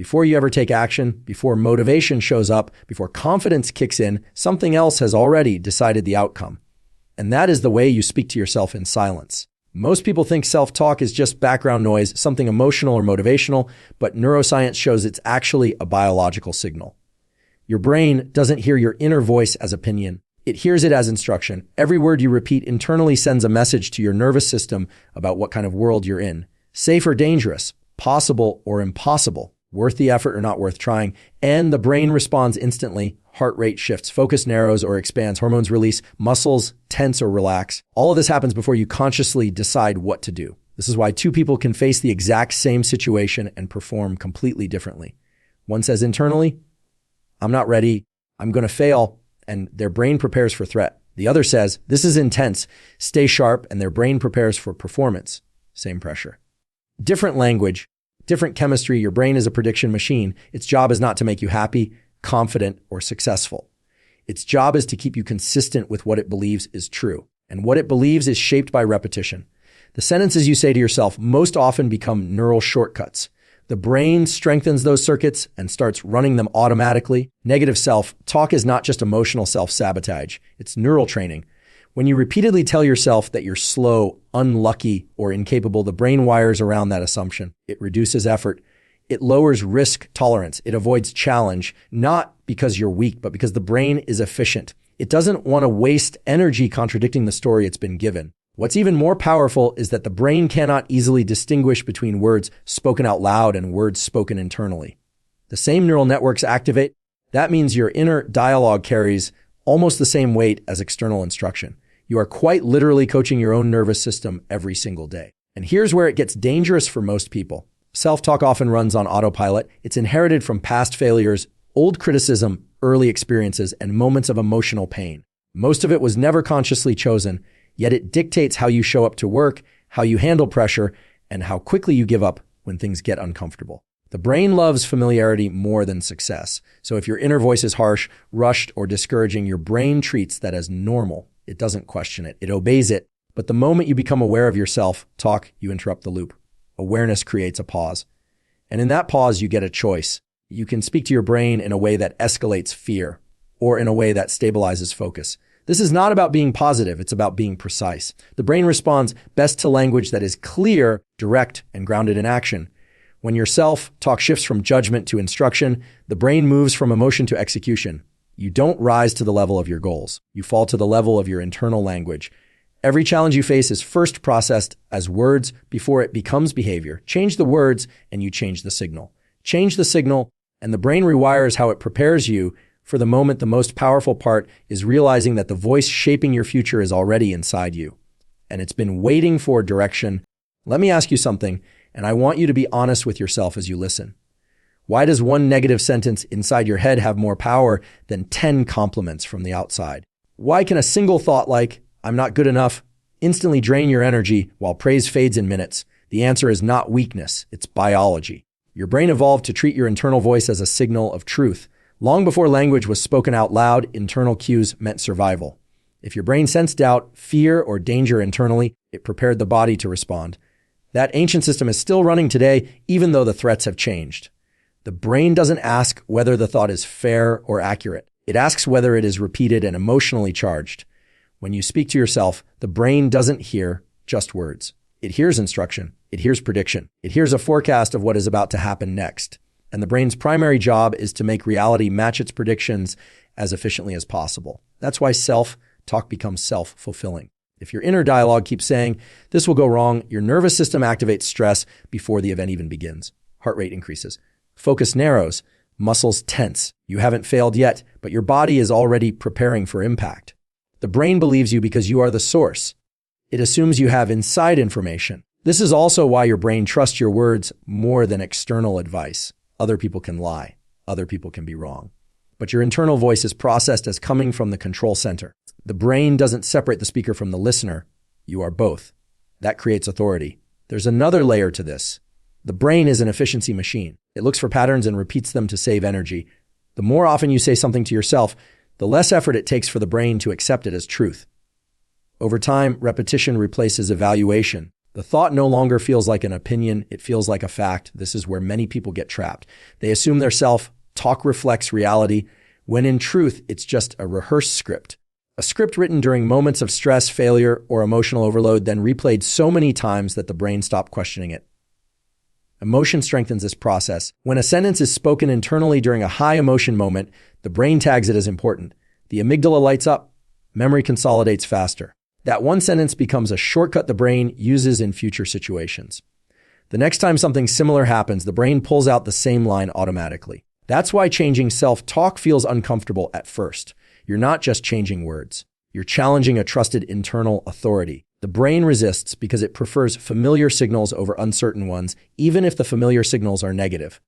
Before you ever take action, before motivation shows up, before confidence kicks in, something else has already decided the outcome. And that is the way you speak to yourself in silence. Most people think self-talk is just background noise, something emotional or motivational, but neuroscience shows it's actually a biological signal. Your brain doesn't hear your inner voice as opinion. It hears it as instruction. Every word you repeat internally sends a message to your nervous system about what kind of world you're in. Safe or dangerous, possible or impossible, worth the effort or not worth trying, and the brain responds instantly. Heart rate shifts, focus narrows or expands, hormones release, muscles tense or relax. All of this happens before you consciously decide what to do. This is why two people can face the exact same situation and perform completely differently. One says internally, I'm not ready, I'm going to fail, and their brain prepares for threat. The other says, this is intense, stay sharp, and their brain prepares for performance. Same pressure. Different language, different chemistry. Your brain is a prediction machine. Its job is not to make you happy, confident, or successful. Its job is to keep you consistent with what it believes is true. And what it believes is shaped by repetition. The sentences you say to yourself most often become neural shortcuts. The brain strengthens those circuits and starts running them automatically. Negative self-talk is not just emotional self-sabotage. It's neural training. When you repeatedly tell yourself that you're slow, unlucky, or incapable, the brain wires around that assumption. It reduces effort. It lowers risk tolerance. It avoids challenge, not because you're weak, but because the brain is efficient. It doesn't want to waste energy contradicting the story it's been given. What's even more powerful is that the brain cannot easily distinguish between words spoken out loud and words spoken internally. The same neural networks activate. That means your inner dialogue carries almost the same weight as external instruction. You are quite literally coaching your own nervous system every single day. And here's where it gets dangerous for most people. Self-talk often runs on autopilot. It's inherited from past failures, old criticism, early experiences, and moments of emotional pain. Most of it was never consciously chosen, yet it dictates how you show up to work, how you handle pressure, and how quickly you give up when things get uncomfortable. The brain loves familiarity more than success. So if your inner voice is harsh, rushed, or discouraging, your brain treats that as normal. It doesn't question it. It obeys it. But the moment you become aware of your self-talk, you interrupt the loop. Awareness creates a pause. And in that pause, you get a choice. You can speak to your brain in a way that escalates fear or in a way that stabilizes focus. This is not about being positive. It's about being precise. The brain responds best to language that is clear, direct, and grounded in action. When your self-talk shifts from judgment to instruction, the brain moves from emotion to execution. You don't rise to the level of your goals. You fall to the level of your internal language. Every challenge you face is first processed as words before it becomes behavior. Change the words and you change the signal. Change the signal and the brain rewires how it prepares you for the moment. The most powerful part is realizing that the voice shaping your future is already inside you and it's been waiting for direction. Let me ask you something, and I want you to be honest with yourself as you listen. Why does one negative sentence inside your head have more power than 10 compliments from the outside? Why can a single thought like, I'm not good enough, instantly drain your energy while praise fades in minutes? The answer is not weakness, it's biology. Your brain evolved to treat your internal voice as a signal of truth. Long before language was spoken out loud, internal cues meant survival. If your brain sensed doubt, fear, or danger internally, it prepared the body to respond. That ancient system is still running today, even though the threats have changed. The brain doesn't ask whether the thought is fair or accurate. It asks whether it is repeated and emotionally charged. When you speak to yourself, the brain doesn't hear just words. It hears instruction. It hears prediction. It hears a forecast of what is about to happen next. And the brain's primary job is to make reality match its predictions as efficiently as possible. That's why self-talk becomes self-fulfilling. If your inner dialogue keeps saying, this will go wrong, your nervous system activates stress before the event even begins. Heart rate increases. Focus narrows. Muscles tense. You haven't failed yet, but your body is already preparing for impact. The brain believes you because you are the source. It assumes you have inside information. This is also why your brain trusts your words more than external advice. Other people can lie. Other people can be wrong. But your internal voice is processed as coming from the control center. The brain doesn't separate the speaker from the listener. You are both. That creates authority. There's another layer to this. The brain is an efficiency machine. It looks for patterns and repeats them to save energy. The more often you say something to yourself, the less effort it takes for the brain to accept it as truth. Over time, repetition replaces evaluation. The thought no longer feels like an opinion, it feels like a fact. This is where many people get trapped. They assume their self-talk reflects reality, when in truth, it's just a rehearsed script. A script written during moments of stress, failure, or emotional overload, then replayed so many times that the brain stopped questioning it. Emotion strengthens this process. When a sentence is spoken internally during a high emotion moment, the brain tags it as important. The amygdala lights up. Memory consolidates faster. That one sentence becomes a shortcut the brain uses in future situations. The next time something similar happens, the brain pulls out the same line automatically. That's why changing self-talk feels uncomfortable at first. You're not just changing words. You're challenging a trusted internal authority. The brain resists because it prefers familiar signals over uncertain ones, even if the familiar signals are negative.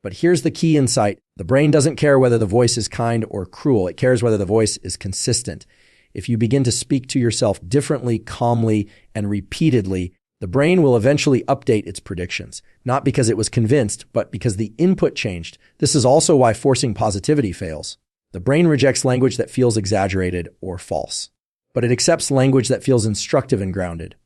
But here's the key insight. The brain doesn't care whether the voice is kind or cruel. It cares whether the voice is consistent. If you begin to speak to yourself differently, calmly, and repeatedly, the brain will eventually update its predictions, not because it was convinced, but because the input changed. This is also why forcing positivity fails. The brain rejects language that feels exaggerated or false, but it accepts language that feels instructive and grounded.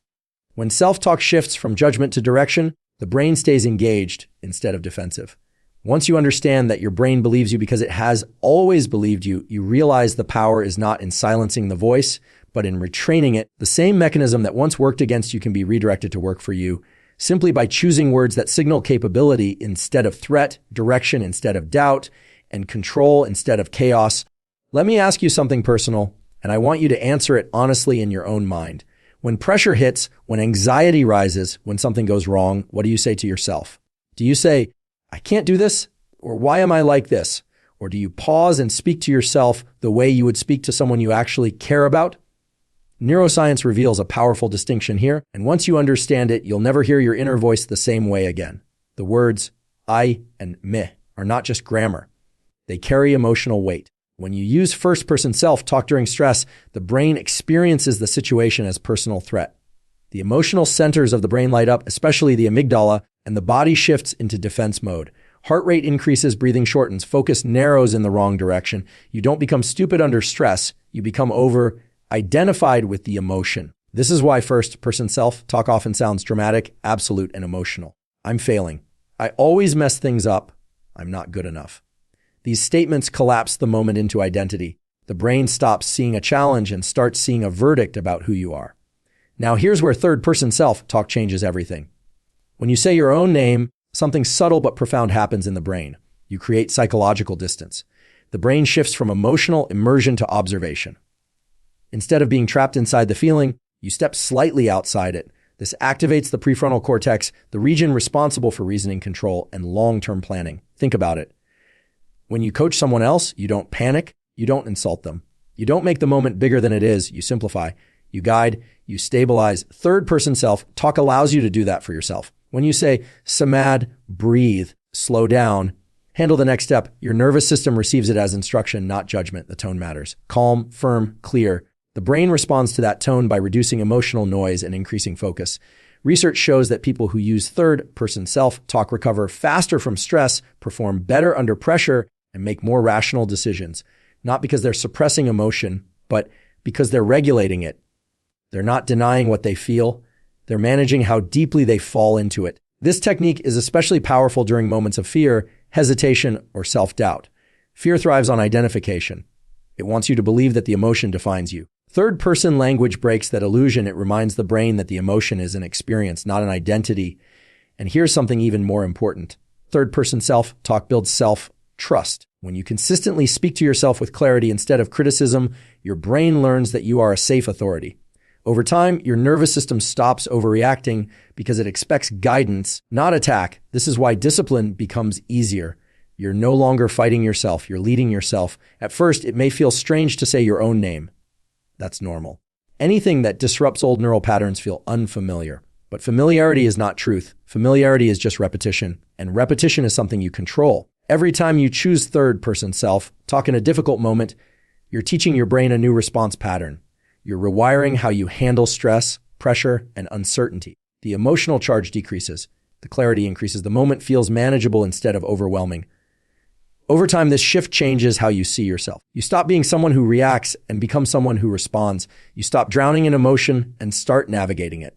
When self-talk shifts from judgment to direction, the brain stays engaged instead of defensive. Once you understand that your brain believes you because it has always believed you, you realize the power is not in silencing the voice, but in retraining it. The same mechanism that once worked against you can be redirected to work for you, simply by choosing words that signal capability instead of threat, direction instead of doubt, and control instead of chaos. Let me ask you something personal, and I want you to answer it honestly in your own mind. When pressure hits, when anxiety rises, when something goes wrong, what do you say to yourself? Do you say, I can't do this? Or why am I like this? Or do you pause and speak to yourself the way you would speak to someone you actually care about? Neuroscience reveals a powerful distinction here, and once you understand it, you'll never hear your inner voice the same way again. The words I and me are not just grammar. They carry emotional weight. When you use first-person self-talk during stress, the brain experiences the situation as personal threat. The emotional centers of the brain light up, especially the amygdala, and the body shifts into defense mode. Heart rate increases, breathing shortens, focus narrows in the wrong direction. You don't become stupid under stress. You become over-identified with the emotion. This is why first-person self-talk often sounds dramatic, absolute, and emotional. I'm failing. I always mess things up. I'm not good enough. These statements collapse the moment into identity. The brain stops seeing a challenge and starts seeing a verdict about who you are. Now here's where third-person self-talk changes everything. When you say your own name, something subtle but profound happens in the brain. You create psychological distance. The brain shifts from emotional immersion to observation. Instead of being trapped inside the feeling, you step slightly outside it. This activates the prefrontal cortex, the region responsible for reasoning control and long-term planning. Think about it. When you coach someone else, you don't panic, you don't insult them. You don't make the moment bigger than it is, you simplify. You guide, you stabilize. Third-person self-talk allows you to do that for yourself. When you say, samad, breathe, slow down, handle the next step, your nervous system receives it as instruction, not judgment. The tone matters. Calm, firm, clear. The brain responds to that tone by reducing emotional noise and increasing focus. Research shows that people who use third-person self-talk recover faster from stress, perform better under pressure, and make more rational decisions, not because they're suppressing emotion, but because they're regulating it. They're not denying what they feel. They're managing how deeply they fall into it. This technique is especially powerful during moments of fear, hesitation, or self-doubt. Fear thrives on identification. It wants you to believe that the emotion defines you. Third-person language breaks that illusion. It reminds the brain that the emotion is an experience, not an identity. And here's something even more important. Third-person self-talk builds self-trust. When you consistently speak to yourself with clarity instead of criticism, your brain learns that you are a safe authority. Over time, your nervous system stops overreacting because it expects guidance, not attack. This is why discipline becomes easier. You're no longer fighting yourself. You're leading yourself. At first, it may feel strange to say your own name. That's normal. Anything that disrupts old neural patterns feel unfamiliar. But familiarity is not truth. Familiarity is just repetition. And repetition is something you control. Every time you choose third-person self-talk in a difficult moment, you're teaching your brain a new response pattern. You're rewiring how you handle stress, pressure, and uncertainty. The emotional charge decreases. The clarity increases. The moment feels manageable instead of overwhelming. Over time, this shift changes how you see yourself. You stop being someone who reacts and become someone who responds. You stop drowning in emotion and start navigating it.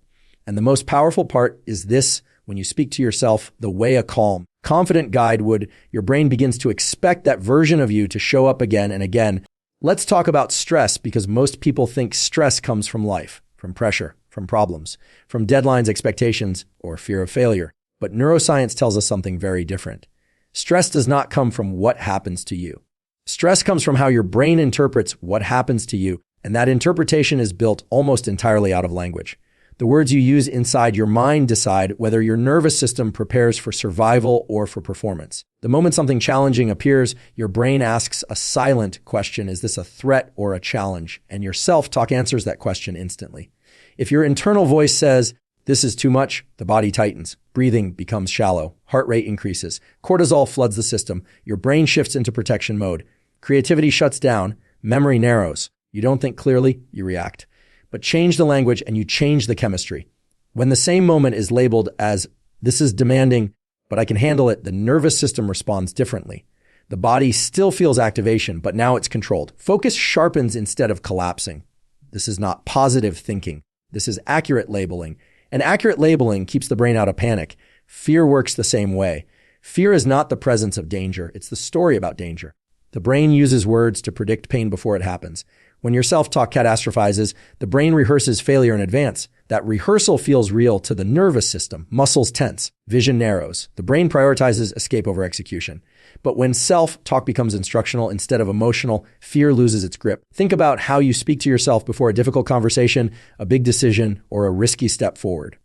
And the most powerful part is this: when you speak to yourself the way a calm, confident guide would, your brain begins to expect that version of you to show up again and again. Let's talk about stress, because most people think stress comes from life, from pressure, from problems, from deadlines, expectations, or fear of failure. But neuroscience tells us something very different. Stress does not come from what happens to you. Stress comes from how your brain interprets what happens to you, and that interpretation is built almost entirely out of language. The words you use inside your mind decide whether your nervous system prepares for survival or for performance. The moment something challenging appears, your brain asks a silent question: is this a threat or a challenge? And your self-talk answers that question instantly. If your internal voice says, "This is too much," the body tightens, breathing becomes shallow, heart rate increases, cortisol floods the system, your brain shifts into protection mode, creativity shuts down, memory narrows. You don't think clearly, you react. But change the language and you change the chemistry. When the same moment is labeled as, "This is demanding, but I can handle it," the nervous system responds differently. The body still feels activation, but now it's controlled. Focus sharpens instead of collapsing. This is not positive thinking. This is accurate labeling. And accurate labeling keeps the brain out of panic. Fear works the same way. Fear is not the presence of danger. It's the story about danger. The brain uses words to predict pain before it happens. When your self-talk catastrophizes, the brain rehearses failure in advance. That rehearsal feels real to the nervous system. Muscles tense, vision narrows. The brain prioritizes escape over execution. But when self-talk becomes instructional instead of emotional, fear loses its grip. Think about how you speak to yourself before a difficult conversation, a big decision, or a risky step forward.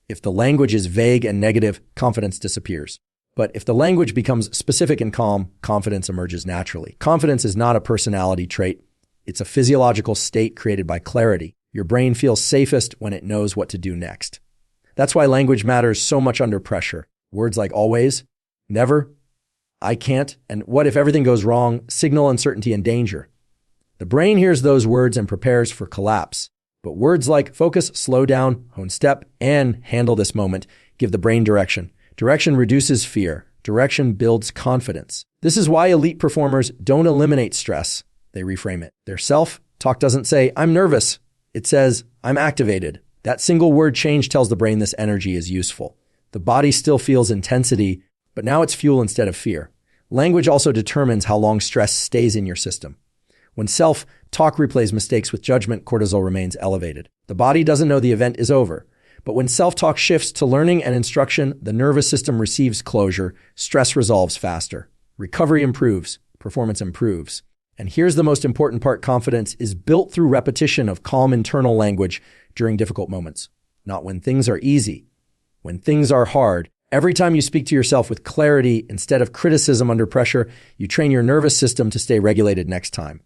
If the language is vague and negative, confidence disappears. But if the language becomes specific and calm, confidence emerges naturally. Confidence is not a personality trait. It's a physiological state created by clarity. Your brain feels safest when it knows what to do next. That's why language matters so much under pressure. Words like always, never, I can't, and what if everything goes wrong signal uncertainty and danger. The brain hears those words and prepares for collapse. But words like focus, slow down, hone step, and handle this moment give the brain direction. Direction reduces fear. Direction builds confidence. This is why elite performers don't eliminate stress. They reframe it. Their self-talk doesn't say, "I'm nervous." It says, "I'm activated." That single word change tells the brain this energy is useful. The body still feels intensity, but now it's fuel instead of fear. Language also determines how long stress stays in your system. When self-talk replays mistakes with judgment, cortisol remains elevated. The body doesn't know the event is over. But when self-talk shifts to learning and instruction, the nervous system receives closure, stress resolves faster, recovery improves, performance improves. And here's the most important part: confidence is built through repetition of calm internal language during difficult moments. Not when things are easy, when things are hard. Every time you speak to yourself with clarity instead of criticism under pressure, you train your nervous system to stay regulated next time.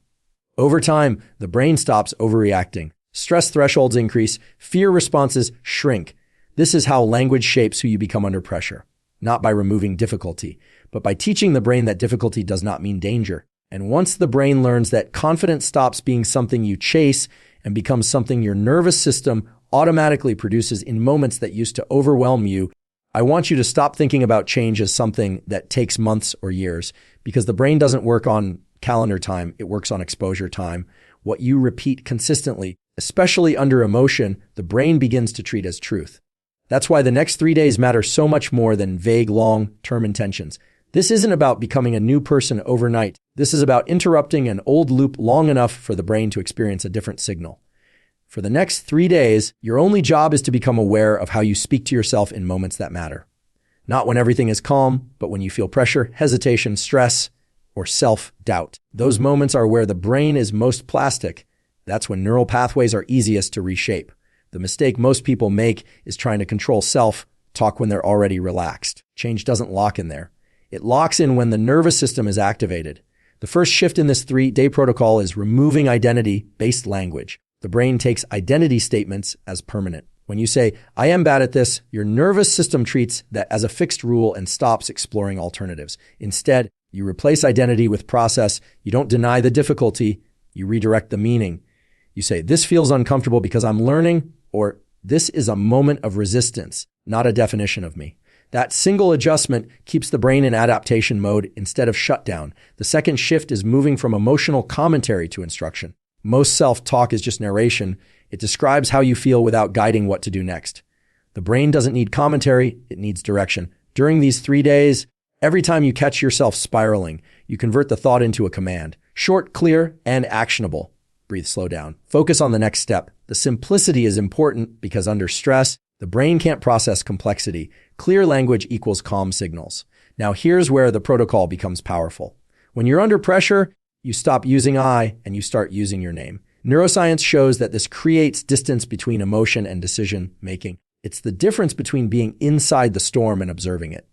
Over time, the brain stops overreacting. Stress thresholds increase, fear responses shrink. This is how language shapes who you become under pressure. Not by removing difficulty, but by teaching the brain that difficulty does not mean danger. And once the brain learns that, confidence stops being something you chase and becomes something your nervous system automatically produces in moments that used to overwhelm you. I want you to stop thinking about change as something that takes months or years, because the brain doesn't work on calendar time. It works on exposure time. What you repeat consistently, especially under emotion, the brain begins to treat as truth. That's why the next 3 days matter so much more than vague long-term intentions. This isn't about becoming a new person overnight. This is about interrupting an old loop long enough for the brain to experience a different signal. For the next 3 days, your only job is to become aware of how you speak to yourself in moments that matter. Not when everything is calm, but when you feel pressure, hesitation, stress, or self-doubt. Those moments are where the brain is most plastic. That's when neural pathways are easiest to reshape. The mistake most people make is trying to control self-talk when they're already relaxed. Change doesn't lock in there. It locks in when the nervous system is activated. The first shift in this 3-day protocol is removing identity-based language. The brain takes identity statements as permanent. When you say, "I am bad at this," your nervous system treats that as a fixed rule and stops exploring alternatives. Instead, you replace identity with process. You don't deny the difficulty. You redirect the meaning. You say, "This feels uncomfortable because I'm learning," or "This is a moment of resistance, not a definition of me." That single adjustment keeps the brain in adaptation mode instead of shutdown. The second shift is moving from emotional commentary to instruction. Most self-talk is just narration. It describes how you feel without guiding what to do next. The brain doesn't need commentary, it needs direction. During these 3 days, every time you catch yourself spiraling, you convert the thought into a command. Short, clear, and actionable. Breathe, slow down. Focus on the next step. The simplicity is important because under stress, the brain can't process complexity. Clear language equals calm signals. Now here's where the protocol becomes powerful. When you're under pressure, you stop using I and you start using your name. Neuroscience shows that this creates distance between emotion and decision making. It's the difference between being inside the storm and observing it.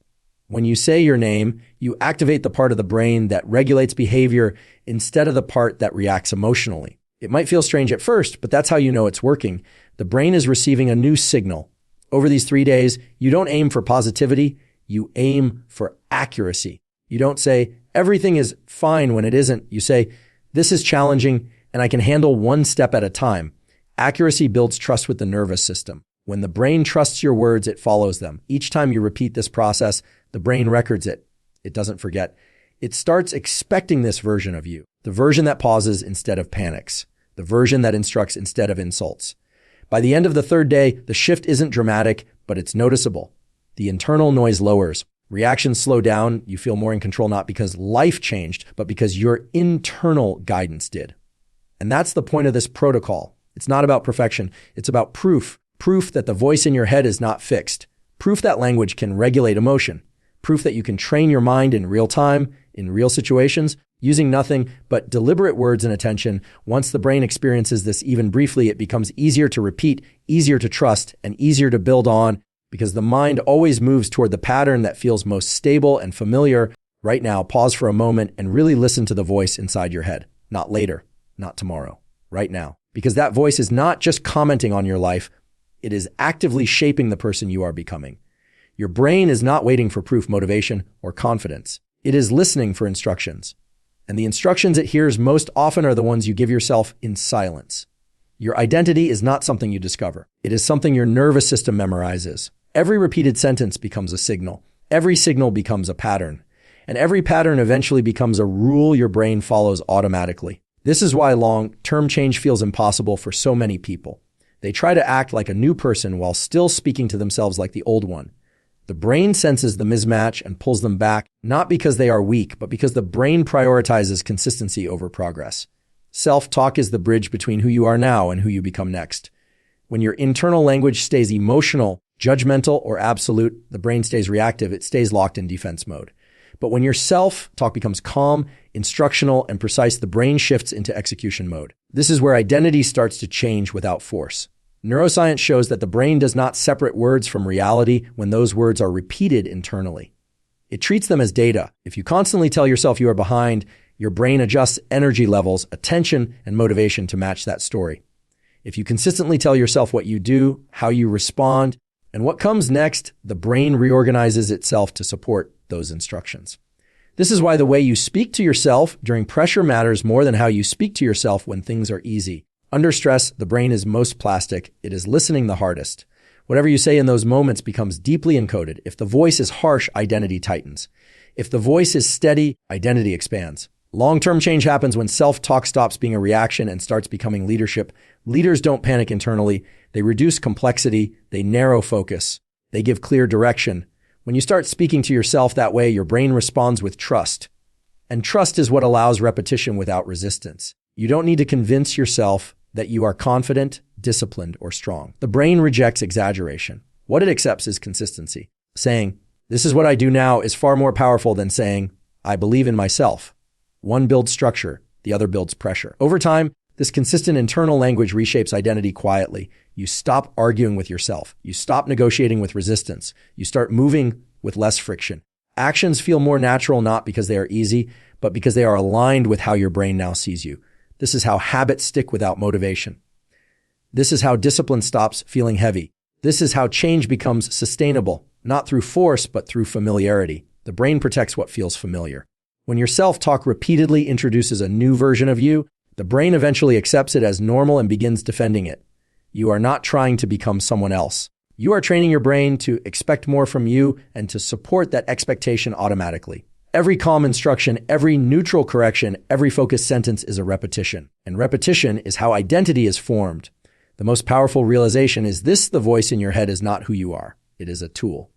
When you say your name, you activate the part of the brain that regulates behavior instead of the part that reacts emotionally. It might feel strange at first, but that's how you know it's working. The brain is receiving a new signal. Over these 3 days, you don't aim for positivity, you aim for accuracy. You don't say, everything is fine when it isn't. You say, this is challenging and I can handle one step at a time. Accuracy builds trust with the nervous system. When the brain trusts your words, it follows them. Each time you repeat this process, the brain records it. It doesn't forget. It starts expecting this version of you, the version that pauses instead of panics, the version that instructs instead of insults. By the end of the 3rd day, the shift isn't dramatic, but it's noticeable. The internal noise lowers. Reactions slow down. You feel more in control, not because life changed, but because your internal guidance did. And that's the point of this protocol. It's not about perfection. It's about proof. Proof that the voice in your head is not fixed. Proof that language can regulate emotion. Proof that you can train your mind in real time, in real situations, using nothing but deliberate words and attention. Once the brain experiences this even briefly, it becomes easier to repeat, easier to trust, and easier to build on because the mind always moves toward the pattern that feels most stable and familiar. Right now, pause for a moment and really listen to the voice inside your head. Not later, not tomorrow, right now. Because that voice is not just commenting on your life, it is actively shaping the person you are becoming. Your brain is not waiting for proof, motivation, or confidence. It is listening for instructions. And the instructions it hears most often are the ones you give yourself in silence. Your identity is not something you discover. It is something your nervous system memorizes. Every repeated sentence becomes a signal. Every signal becomes a pattern. And every pattern eventually becomes a rule your brain follows automatically. This is why long-term change feels impossible for so many people. They try to act like a new person while still speaking to themselves like the old one. The brain senses the mismatch and pulls them back, not because they are weak, but because the brain prioritizes consistency over progress. Self-talk is the bridge between who you are now and who you become next. When your internal language stays emotional, judgmental, or absolute, the brain stays reactive. It stays locked in defense mode. But when your self-talk becomes calm, instructional, and precise, the brain shifts into execution mode. This is where identity starts to change without force. Neuroscience shows that the brain does not separate words from reality when those words are repeated internally. It treats them as data. If you constantly tell yourself you are behind, your brain adjusts energy levels, attention, and motivation to match that story. If you consistently tell yourself what you do, how you respond, and what comes next, the brain reorganizes itself to support those instructions. This is why the way you speak to yourself during pressure matters more than how you speak to yourself when things are easy. Under stress, the brain is most plastic. It is listening the hardest. Whatever you say in those moments becomes deeply encoded. If the voice is harsh, identity tightens. If the voice is steady, identity expands. Long-term change happens when self-talk stops being a reaction and starts becoming leadership. Leaders don't panic internally. They reduce complexity. They narrow focus. They give clear direction. When you start speaking to yourself that way, your brain responds with trust. And trust is what allows repetition without resistance. You don't need to convince yourself that you are confident, disciplined, or strong. The brain rejects exaggeration. What it accepts is consistency. Saying, this is what I do now is far more powerful than saying, I believe in myself. One builds structure, the other builds pressure. Over time, this consistent internal language reshapes identity quietly. You stop arguing with yourself. You stop negotiating with resistance. You start moving with less friction. Actions feel more natural not because they are easy, but because they are aligned with how your brain now sees you. This is how habits stick without motivation. This is how discipline stops feeling heavy. This is how change becomes sustainable, not through force, but through familiarity. The brain protects what feels familiar. When your self-talk repeatedly introduces a new version of you, the brain eventually accepts it as normal and begins defending it. You are not trying to become someone else. You are training your brain to expect more from you and to support that expectation automatically. Every calm instruction, every neutral correction, every focused sentence is a repetition. And repetition is how identity is formed. The most powerful realization is this: the voice in your head is not who you are. It is a tool.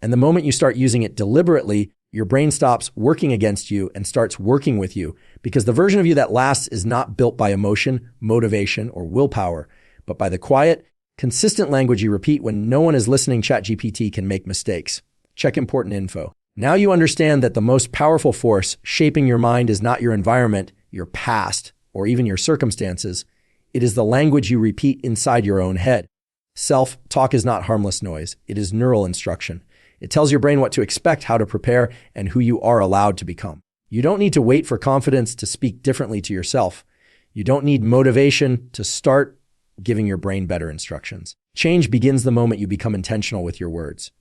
And the moment you start using it deliberately, your brain stops working against you and starts working with you, because the version of you that lasts is not built by emotion, motivation, or willpower, but by the quiet, consistent language you repeat when no one is listening. ChatGPT can make mistakes. Check important info. Now you understand that the most powerful force shaping your mind is not your environment, your past, or even your circumstances. It is the language you repeat inside your own head. Self-talk is not harmless noise. It is neural instruction. It tells your brain what to expect, how to prepare, and who you are allowed to become. You don't need to wait for confidence to speak differently to yourself. You don't need motivation to start giving your brain better instructions. Change begins the moment you become intentional with your words.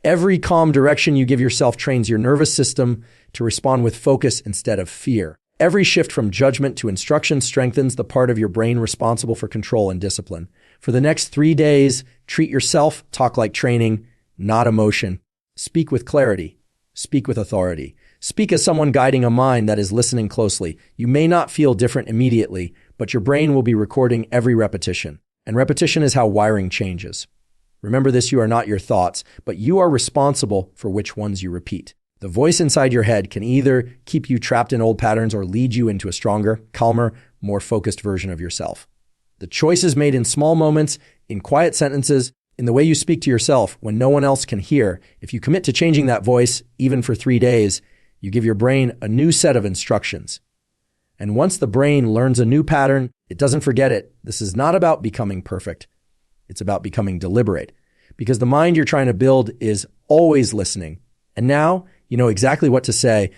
Every calm direction you give yourself trains your nervous system to respond with focus instead of fear. Every shift from judgment to instruction strengthens the part of your brain responsible for control and discipline. For the next 3 days, treat yourself, talk like training, not emotion. Speak with clarity. Speak with authority. Speak as someone guiding a mind that is listening closely. You may not feel different immediately, but your brain will be recording every repetition. And repetition is how wiring changes. Remember this: you are not your thoughts, but you are responsible for which ones you repeat. The voice inside your head can either keep you trapped in old patterns or lead you into a stronger, calmer, more focused version of yourself. The choice is made in small moments, in quiet sentences, in the way you speak to yourself when no one else can hear. If you commit to changing that voice, even for 3 days, you give your brain a new set of instructions. And once the brain learns a new pattern, it doesn't forget it. This is not about becoming perfect. It's about becoming deliberate, because the mind you're trying to build is always listening. And now you know exactly what to say